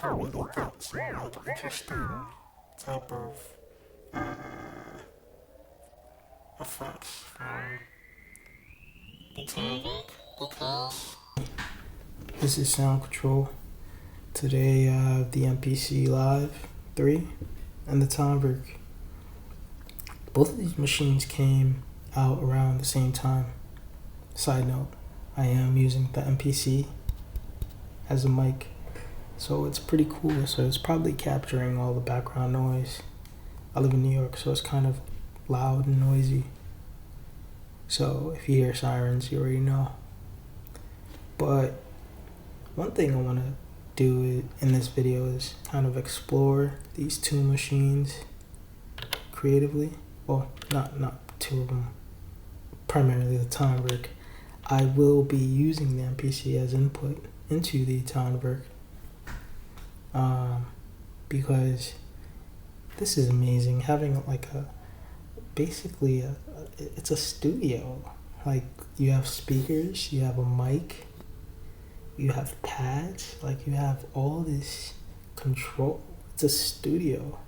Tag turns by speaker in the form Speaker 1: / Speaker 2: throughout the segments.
Speaker 1: a really good, interesting type of effects from the Tonverk because this is Sound Control. Today I have the MPC Live 3 and the Tonverk. Both of these machines came out around the same time. Side note, I am using the MPC as a mic, so it's pretty cool. So it's probably capturing all the background noise. I live in New York, so it's kind of loud and noisy. So if you hear sirens, you already know. But one thing I want to do in this video is kind of explore these two machines creatively. Well, not two of them, primarily the Tonverk. I will be using the MPC as input into the Tonverk because this is amazing. Having like it's a studio. Like you have speakers, you have a mic, you have pads, like you have all this control. It's a studio.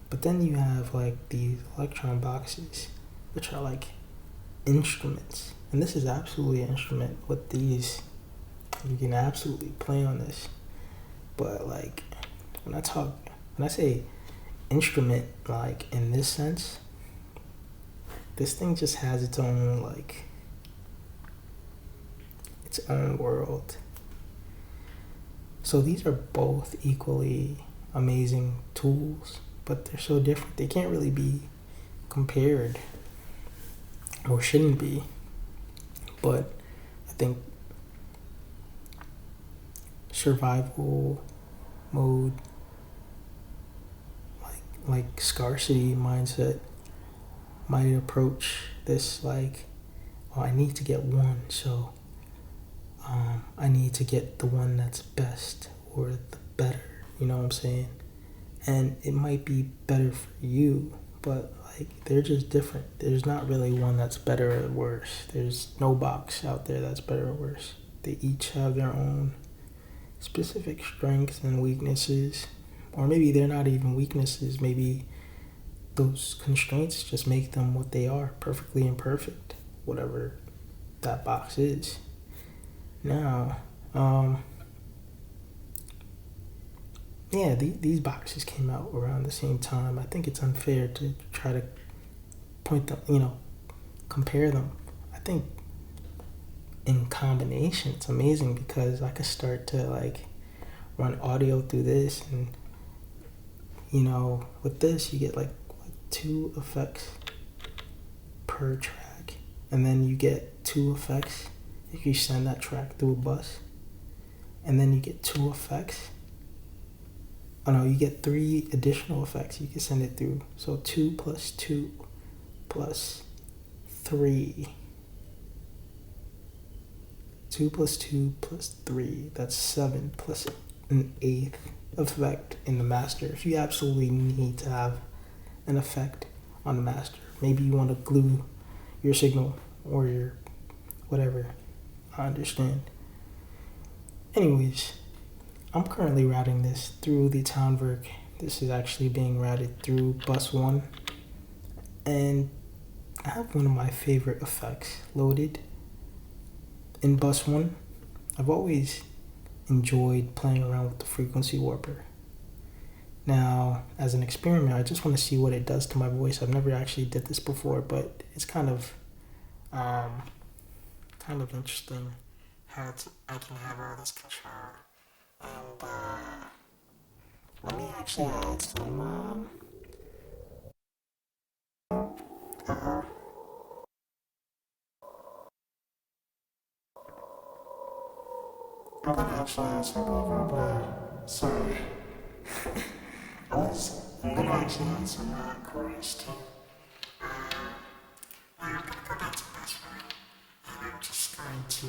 Speaker 1: But then you have like these electron boxes, which are like instruments. And this is absolutely an instrument with these. You can absolutely play on this. But like when I say instrument, like in this sense, this thing just has its own world. So these are both equally amazing tools, but they're so different. They can't really be compared, or shouldn't be. But I think survival mode, like scarcity mindset, might approach this like, oh, I need to get one, so I need to get the one that's best or the better. You know what I'm saying? And it might be better for you, but like they're just different. There's not really one that's better or worse. There's no box out there that's better or worse. They each have their own specific strengths and weaknesses, or maybe they're not even weaknesses. Maybe those constraints just make them what they are, perfectly imperfect, whatever that box is. Now, these boxes came out around the same time. I think it's unfair to try to point them, compare them. I think in combination, it's amazing because I could start to like run audio through this, and with this you get like 2 effects per track, and then you get 2 effects if you send that track through a bus, and then you get 2 effects. Oh no, you get 3 additional effects you can send it through. So 2 plus 2 plus 3. 2 plus 2 plus 3. That's 7 plus an 8th effect in the master. If you absolutely need to have an effect on the master, maybe you want to glue your signal or your whatever. I understand. Anyways, I'm currently routing this through the Tonverk. This is actually being routed through bus 1. And I have one of my favorite effects loaded in bus 1. I've always enjoyed playing around with the frequency warper. Now, as an experiment, I just want to see what it does to my voice. I've never actually did this before, but it's kind of interesting how I can have all this control. And let me actually add some. I'm gonna actually add some reverb. Sorry. I'm gonna actually add some chorus too. I'm gonna go back to this one, and I'm just going to.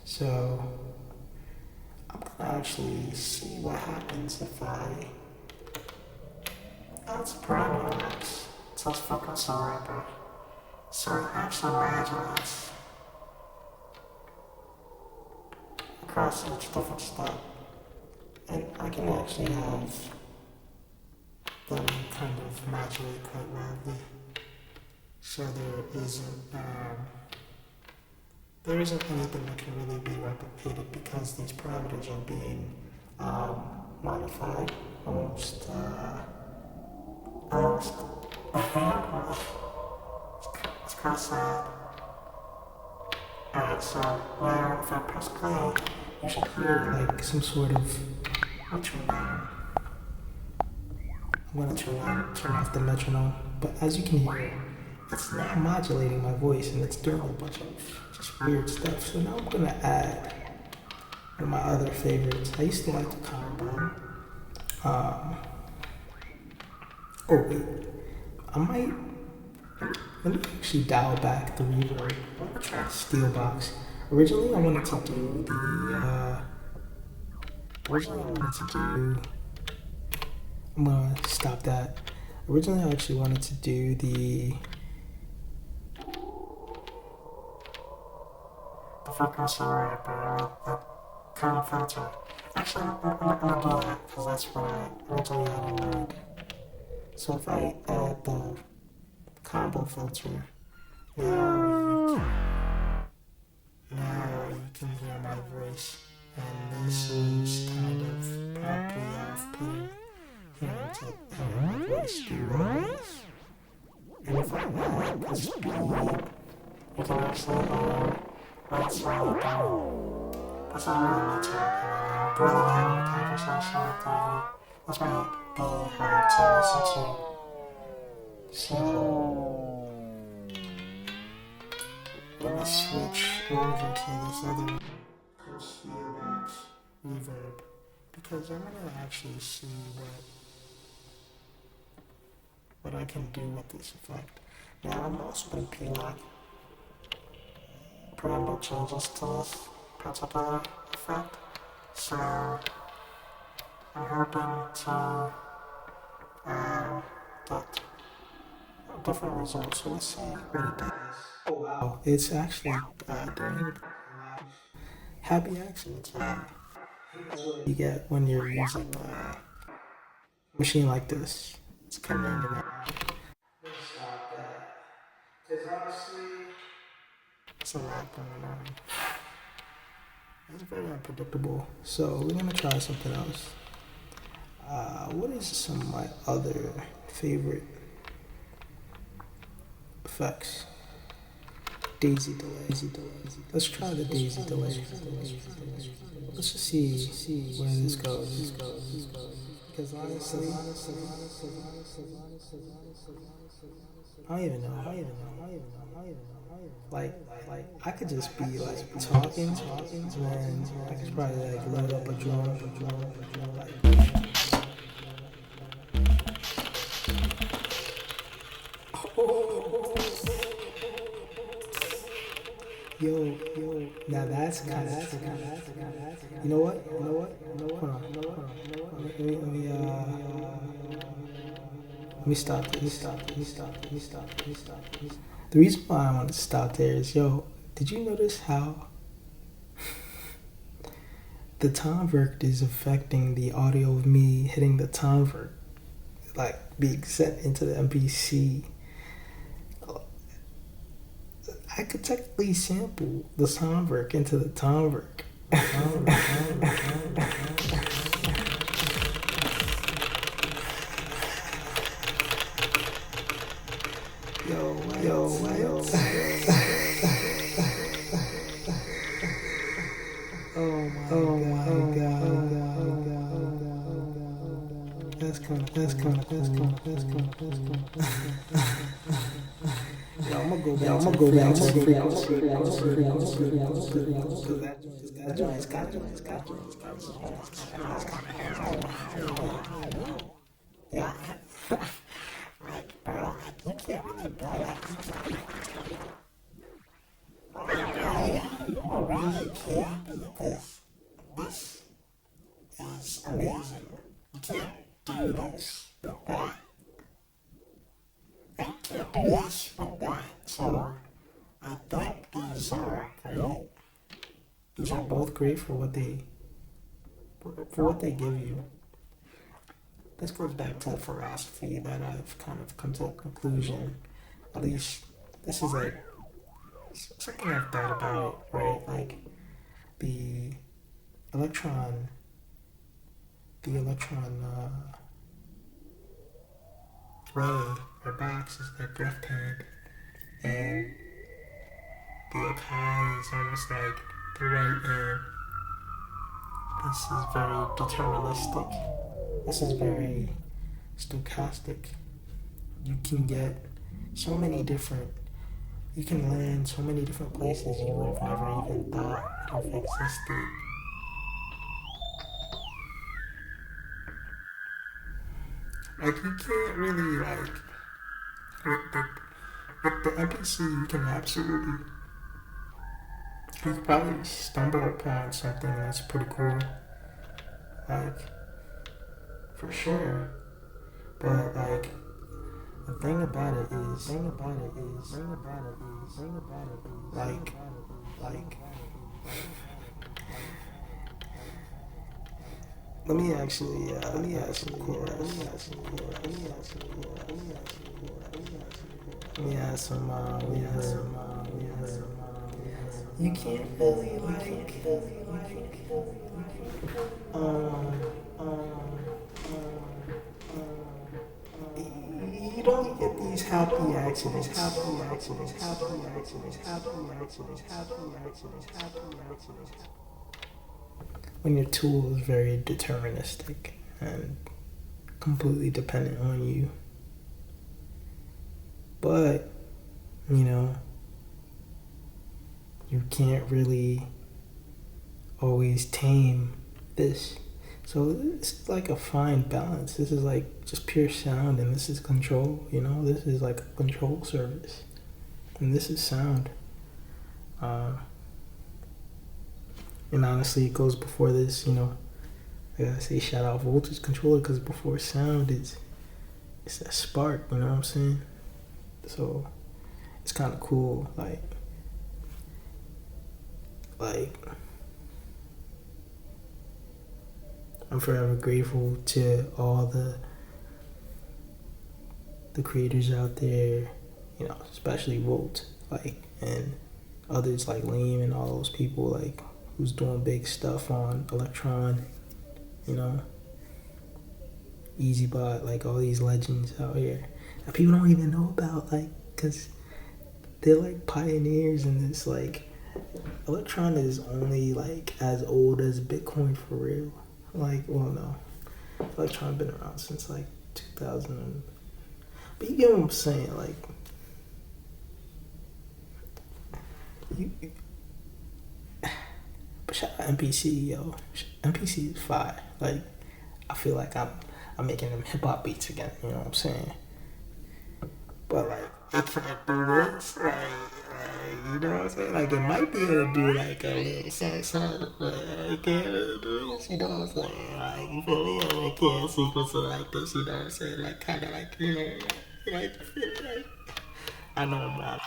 Speaker 1: So I'm gonna actually see what happens if I add some parameters. So let's focus on rapper. So actually imagine this. across each different step. And I can actually have them kind of modulate quite wildly. So there isn't anything that can really be replicated because these parameters are being modified almost it's kind of sad. Alright, so now if I press play, you should hear like some sort of metronome. I'm gonna turn off the metronome, but as you can hear, it's now modulating my voice and it's doing a bunch of just weird stuff. So now I'm gonna add one of my other favorites. I used to like the combo. Oh wait, let me actually dial back the reverb. I'm gonna try Steelbox. Originally I wanted to do I'm gonna stop that. Originally I actually wanted to do the frequency wrapper, the kind of filter. Actually, I'm gonna do that because that's what I originally had in mind. So if I add the combo filter, now you can hear my voice, and this is kind of probably off-putting to hear my voice do what it is. And if I add this speed, you can actually hear right side down. That's not really my talk. Really having a conversation with you. This might be hard to listen to. So let me switch over to this other Steelbox reverb because I'm gonna actually see what I can do with this effect. Now I'm also gonna be like preamble changes to this particular effect. So I'm hoping to get different results. So let's see what it does. Oh wow, it's actually doing happy accidents. You get when you're using a machine like this. It's kind of into that. Let's stop that. Because honestly, it's a lot going on. It's very unpredictable. So we're gonna try something else. What is some of my other favorite effects? Daisy delay. Let's try the daisy delay. Let's just see where this goes. Because honestly, I don't even know. Like, I could just be like talking, and I could probably like load up a drum, like. Yo, now that's kind of You know what? Hold on. Let me stop this. The reason why I want to stop there is, did you notice how the Tonverk is affecting the audio of me hitting the Tonverk, like being sent into the MPC? I could technically sample the Tonverk into the Tonverk. Yo, Oh my god. That's kind of cool. Yo, I'm gonna go back to the frequency. That joint's got yeah. Like, bro, you can't really do that. You really can't, because this is amazing. You can't do this. Why? I can't do this, but why? So, I think these are great. These are both great for what they give you. This goes back to the philosophy that I've kind of come to a conclusion. At least this is like something I've thought about, right? Like the electron, the electron ray or box is like left hand, and the Akai is almost like the right hand. This is very deterministic. This is very stochastic. You can get so many different, you can land so many different places you would have never even thought would have existed. Like you can't really like with the MPC you can absolutely, you could probably stumble upon something that's pretty cool. Like for sure. But like the thing about it is like let me actually ask some chorus. Let me ask some you can't really like um you don't get these happy accidents when your tool is very deterministic and completely dependent on you. But, you know, you can't really always tame this. So it's like a fine balance. This is like just pure sound and this is control, you know? This is like a control service. And this is sound. And honestly, it goes before this, you know. I gotta say shout out voltage controller because before sound it's that spark, you know what I'm saying? So it's kind of cool, like I'm forever grateful to all the creators out there, you know, especially Volt, like, and others like Liam and all those people like who's doing big stuff on Electron, you know, EasyBot, like all these legends out here that people don't even know about, like, cause they're like pioneers in this. Like, Electron is only like as old as Bitcoin for real. Like, well, no, Electron been around since like 2000. But you get what I'm saying, like, you. But shout out MPC, yo. MPC is fire. Like, I feel like I'm making them hip hop beats again. You know what I'm saying? But like, it can't do this. Like, you know what I'm saying? Like, it might be able to do like a little something, but it can't really do this. You know what I'm saying? Like, you feel me? Like, it can't sequence it like this. You know what I'm saying? Like, kind of like, you know, like, I know I'm not.